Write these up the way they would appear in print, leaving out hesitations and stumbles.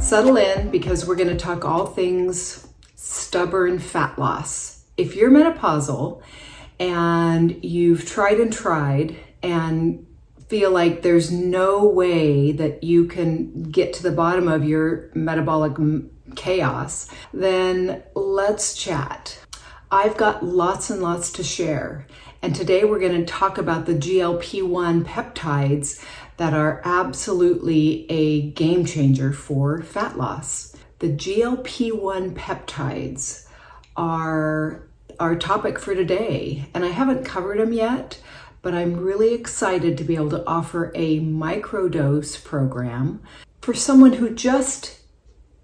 Settle in because we're going to talk all things stubborn fat loss. If you're menopausal and you've tried and feel like there's no way that you can get to the bottom of your metabolic chaos, then let's chat. I've got lots and lots to share. And today we're going to talk about the GLP-1 peptides that are absolutely a game changer for fat loss. The GLP-1 peptides are our topic for today, and I haven't covered them yet, but I'm really excited to be able to offer a microdose program for someone who just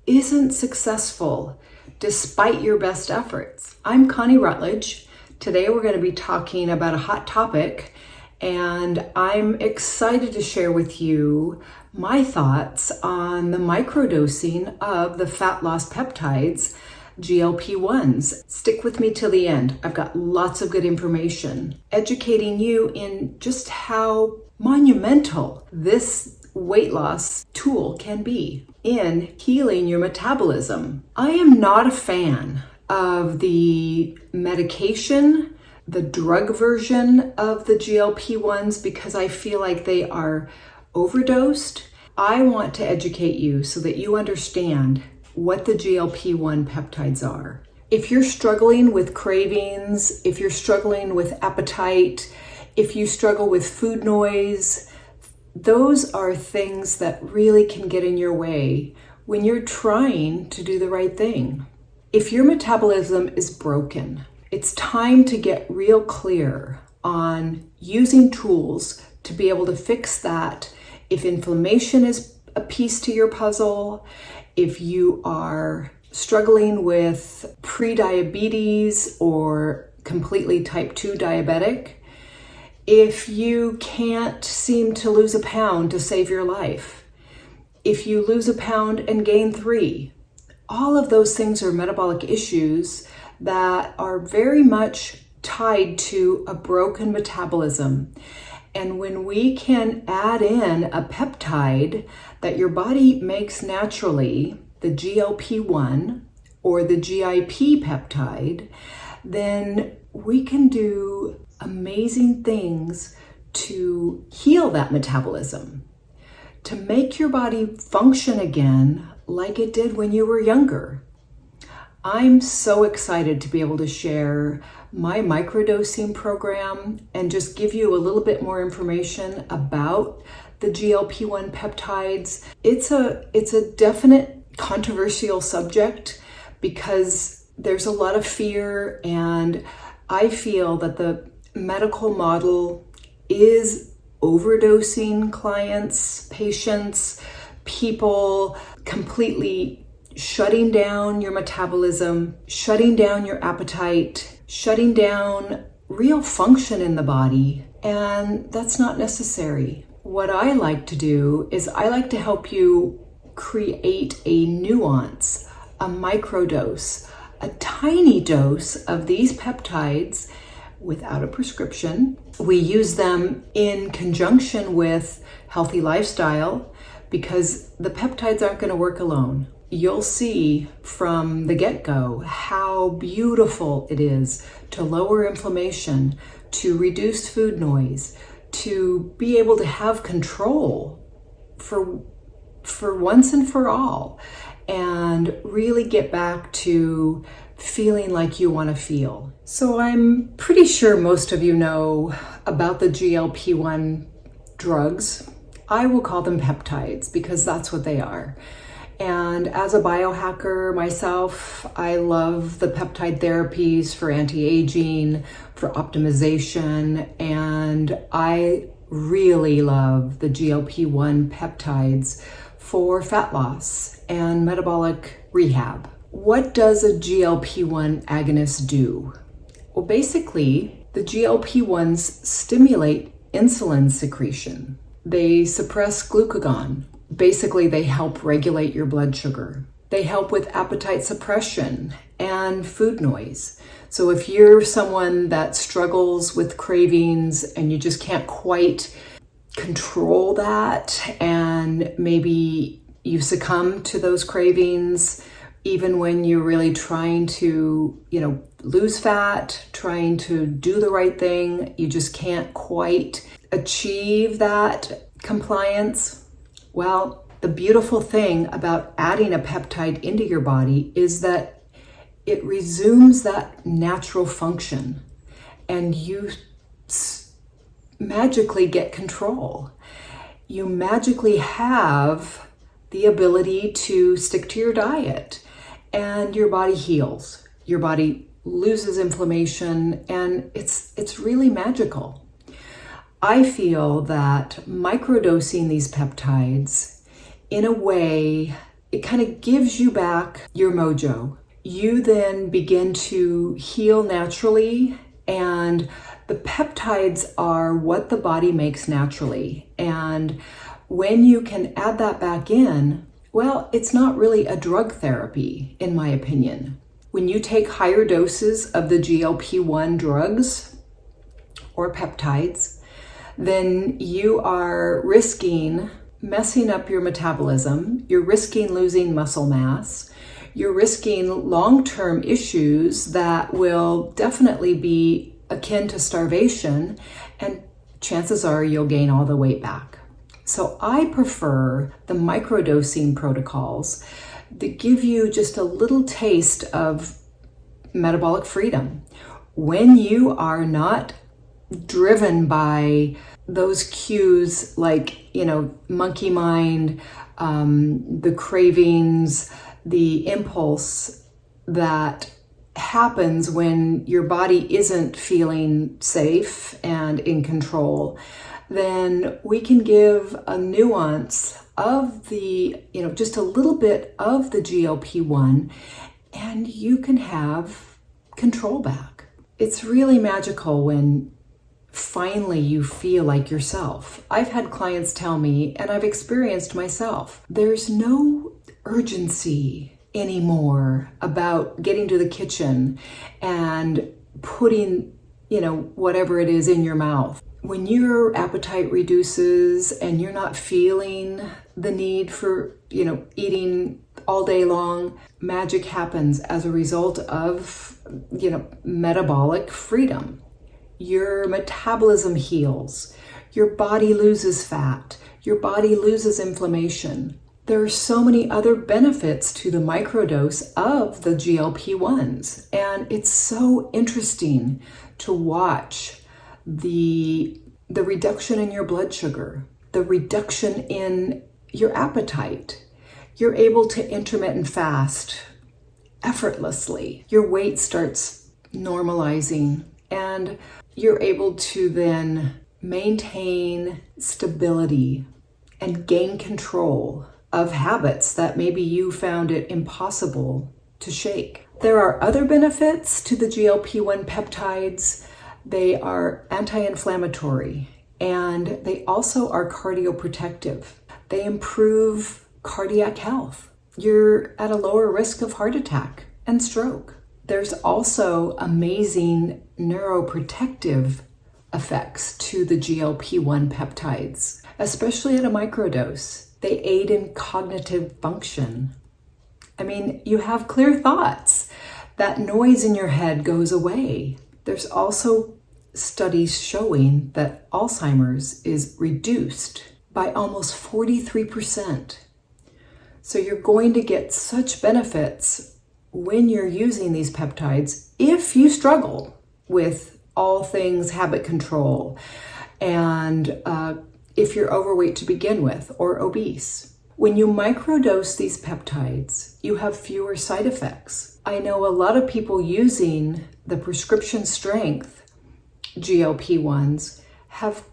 isn't successful despite your best efforts. I'm Connie Rutledge. Today we're going to be talking about a hot topic, and I'm excited to share with you my thoughts on the microdosing of the fat loss peptides, GLP-1's. Stick with me till the end. I've got lots of good information, educating you in just how monumental this weight loss tool can be in healing your metabolism. I am not a fan of the medication, the drug version of the GLP-1s, because I feel like they are overdosed. I want to educate you so that you understand what the GLP-1 peptides are. If you're struggling with cravings, if you're struggling with appetite, if you struggle with food noise, those are things that really can get in your way when you're trying to do the right thing. If your metabolism is broken, it's time to get real clear on using tools to be able to fix that. If inflammation is a piece to your puzzle, if you are struggling with pre-diabetes or completely type 2 diabetic, if you can't seem to lose a pound to save your life, if you lose a pound and gain 3, all of those things are metabolic issues that are very much tied to a broken metabolism. And when we can add in a peptide that your body makes naturally, the GLP-1 or the GIP peptide, then we can do amazing things to heal that metabolism, to make your body function again like it did when you were younger. I'm so excited to be able to share my microdosing program and just give you a little bit more information about the GLP-1 peptides. It's a definite controversial subject because there's a lot of fear, and I feel that the medical model is overdosing clients, patients, people, completely shutting down your metabolism, shutting down your appetite, shutting down real function in the body, and that's not necessary. What I like to do is I like to help you create a nuance, a microdose, a tiny dose of these peptides without a prescription. We use them in conjunction with healthy lifestyle because the peptides aren't going to work alone. You'll see from the get-go how beautiful it is to lower inflammation, to reduce food noise, to be able to have control for once and for all, and really get back to feeling like you want to feel. So I'm pretty sure most of you know about the GLP-1 drugs. I will call them peptides because that's what they are. And as a biohacker myself, I love the peptide therapies for anti-aging, for optimization, and I really love the GLP-1 peptides for fat loss and metabolic rehab. What does a GLP-1 agonist do? Well, basically, the GLP-1s stimulate insulin secretion. They suppress glucagon. Basically, they help regulate your blood sugar. They help with appetite suppression and food noise. So if you're someone that struggles with cravings and you just can't quite control that, and maybe you succumb to those cravings, even when you're really trying to, lose fat, trying to do the right thing. You just can't quite achieve that compliance. Well, the beautiful thing about adding a peptide into your body is that it resumes that natural function, and you magically get control. You magically have the ability to stick to your diet, and your body heals. Your body loses inflammation, and it's really magical. I feel that microdosing these peptides, in a way, it kind of gives you back your mojo. You then begin to heal naturally, and the peptides are what the body makes naturally. And when you can add that back in, well, it's not really a drug therapy, in my opinion. When you take higher doses of the GLP-1 drugs or peptides, then you are risking messing up your metabolism. You're risking losing muscle mass. You're risking long-term issues that will definitely be akin to starvation, and chances are you'll gain all the weight back. So I prefer the microdosing protocols that give you just a little taste of metabolic freedom. When you are not driven by those cues like, monkey mind, the cravings, the impulse that happens when your body isn't feeling safe and in control, then we can give a nuance of the, just a little bit of the GLP-1, and you can have control back. It's really magical when finally you feel like yourself. I've had clients tell me, and I've experienced myself, there's no urgency anymore about getting to the kitchen and putting, whatever it is in your mouth. When your appetite reduces and you're not feeling the need for, eating all day long, magic happens as a result of, metabolic freedom. Your metabolism heals. Your body loses fat. Your body loses inflammation. There are so many other benefits to the microdose of the GLP-1s, and it's so interesting to watch the reduction in your blood sugar, the reduction in your appetite. You're able to intermittent fast effortlessly. Your weight starts normalizing, and you're able to then maintain stability and gain control of habits that maybe you found it impossible to shake. There are other benefits to the GLP-1 peptides. They are anti-inflammatory, and they also are cardioprotective. They improve cardiac health. You're at a lower risk of heart attack and stroke. There's also amazing neuroprotective effects to the GLP-1 peptides, especially at a microdose. They aid in cognitive function. You have clear thoughts. That noise in your head goes away. There's also studies showing that Alzheimer's is reduced by almost 43%. So you're going to get such benefits when you're using these peptides if you struggle with all things habit control and if you're overweight to begin with or obese. When you microdose these peptides, you have fewer side effects. I know a lot of people using the prescription strength GLP-1s have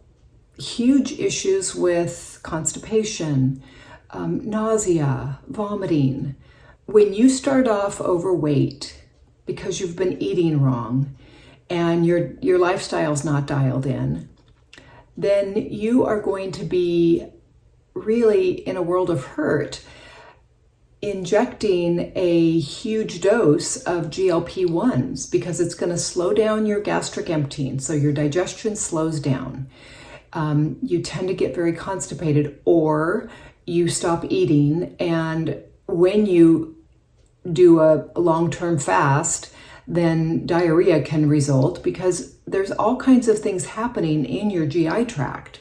huge issues with constipation, nausea, vomiting. When you start off overweight because you've been eating wrong and your lifestyle's not dialed in, then you are going to be really in a world of hurt, injecting a huge dose of GLP-1s because it's going to slow down your gastric emptying, so your digestion slows down. You tend to get very constipated, or you stop eating, and when you do a long-term fast, then diarrhea can result because there's all kinds of things happening in your GI tract.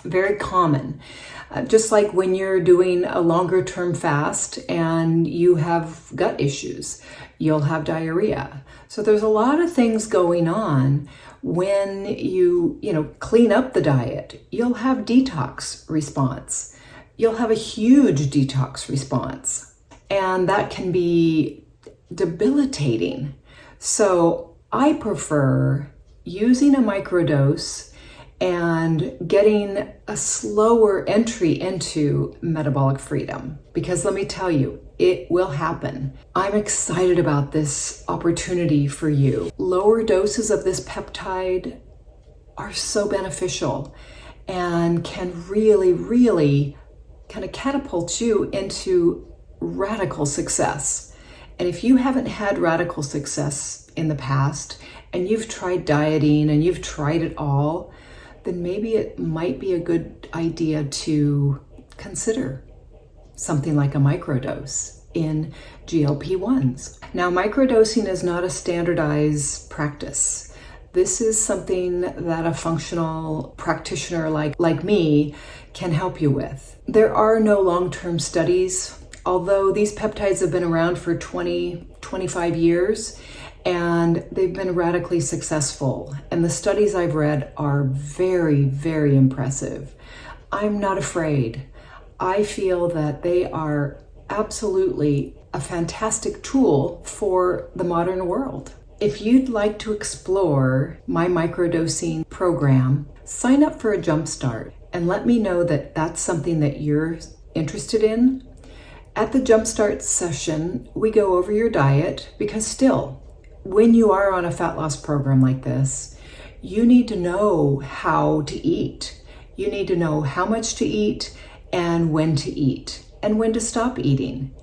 Very common. Just like when you're doing a longer term fast and you have gut issues, you'll have diarrhea. So there's a lot of things going on when you clean up the diet. You'll have detox response. You'll have a huge detox response, and that can be debilitating. So I prefer using a microdose and getting a slower entry into metabolic freedom, because let me tell you, it will happen. I'm excited about this opportunity for you. Lower doses of this peptide are so beneficial and can really, really kind of catapult you into radical success. And if you haven't had radical success in the past and you've tried dieting and you've tried it all, then maybe it might be a good idea to consider something like a microdose in GLP-1s. Now, microdosing is not a standardized practice. This is something that a functional practitioner like me can help you with. There are no long-term studies, although these peptides have been around for 25 years, and they've been radically successful. And the studies I've read are very, very impressive. I'm not afraid. I feel that they are absolutely a fantastic tool for the modern world. If you'd like to explore my microdosing program, sign up for a jumpstart and let me know that that's something that you're interested in. At the jumpstart session, we go over your diet, because still, when you are on a fat loss program like this, you need to know how to eat. You need to know how much to eat and when to stop eating.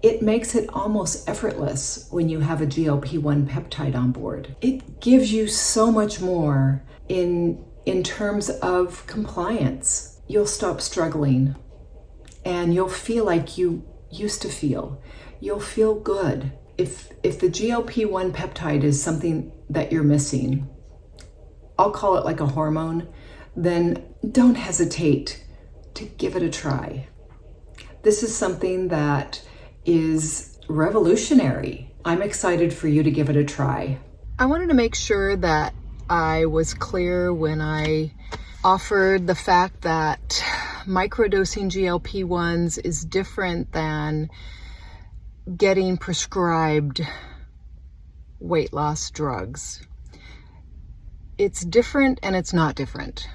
It makes it almost effortless when you have a GLP-1 peptide on board. It gives you so much more in terms of compliance. You'll stop struggling and you'll feel like you used to feel. You'll feel good. If the GLP-1 peptide is something that you're missing, I'll call it like a hormone, then don't hesitate to give it a try. This is something that is revolutionary. I'm excited for you to give it a try. I wanted to make sure that I was clear when I offered the fact that microdosing GLP-1s is different than getting prescribed weight loss drugs. It's different and it's not different.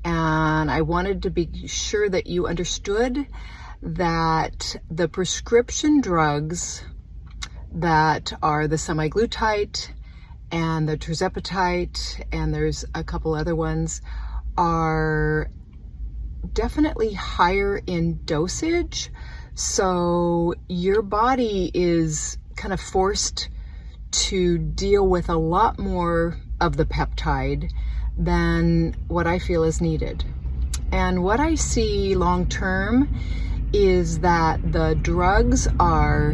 And I wanted to be sure that you understood that the prescription drugs that are the semaglutide and the tirzepatide, and there's a couple other ones, are definitely higher in dosage. So your body is kind of forced to deal with a lot more of the peptide than what I feel is needed. And what I see long term is that the drugs are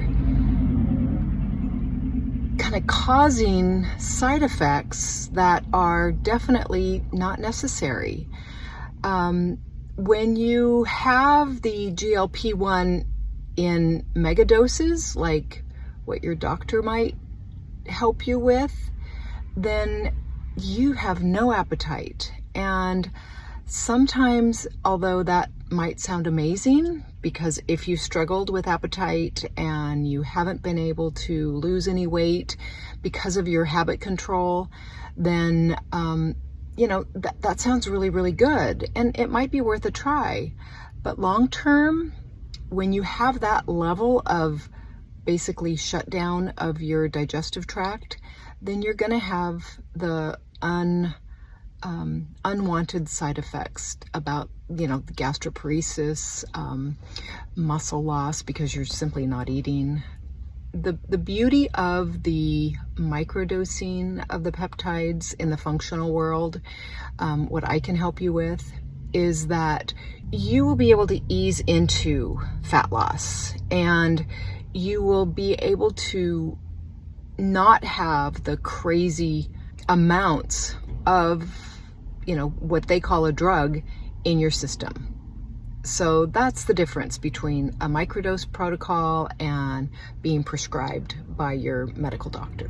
kind of causing side effects that are definitely not necessary. When you have the GLP-1 in mega doses, like what your doctor might help you with, then you have no appetite. And sometimes, although that might sound amazing, because if you struggled with appetite and you haven't been able to lose any weight because of your habit control, then that sounds really, really good, and it might be worth a try. But long term, when you have that level of basically shutdown of your digestive tract, then you're going to have the unwanted side effects about, the gastroparesis, muscle loss because you're simply not eating. The beauty of the microdosing of the peptides in the functional world, what I can help you with is that you will be able to ease into fat loss, and you will be able to not have the crazy amounts of, what they call a drug in your system. So that's the difference between a microdose protocol and being prescribed by your medical doctor.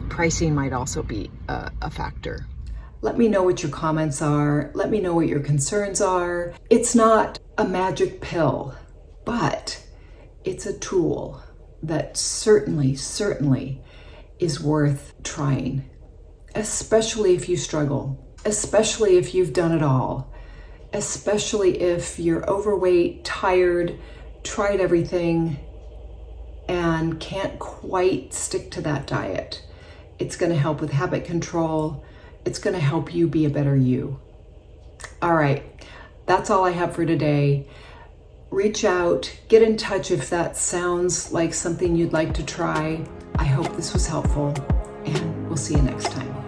Pricing might also be a factor. Let me know what your comments are. Let me know what your concerns are. It's not a magic pill, but it's a tool that certainly is worth trying, especially if you struggle, especially if you've done it all, especially if you're overweight, tired, tried everything, and can't quite stick to that diet. It's going to help with habit control. It's going to help you be a better you. All right, that's all I have for today. Reach out, get in touch if that sounds like something you'd like to try. I hope this was helpful, and we'll see you next time.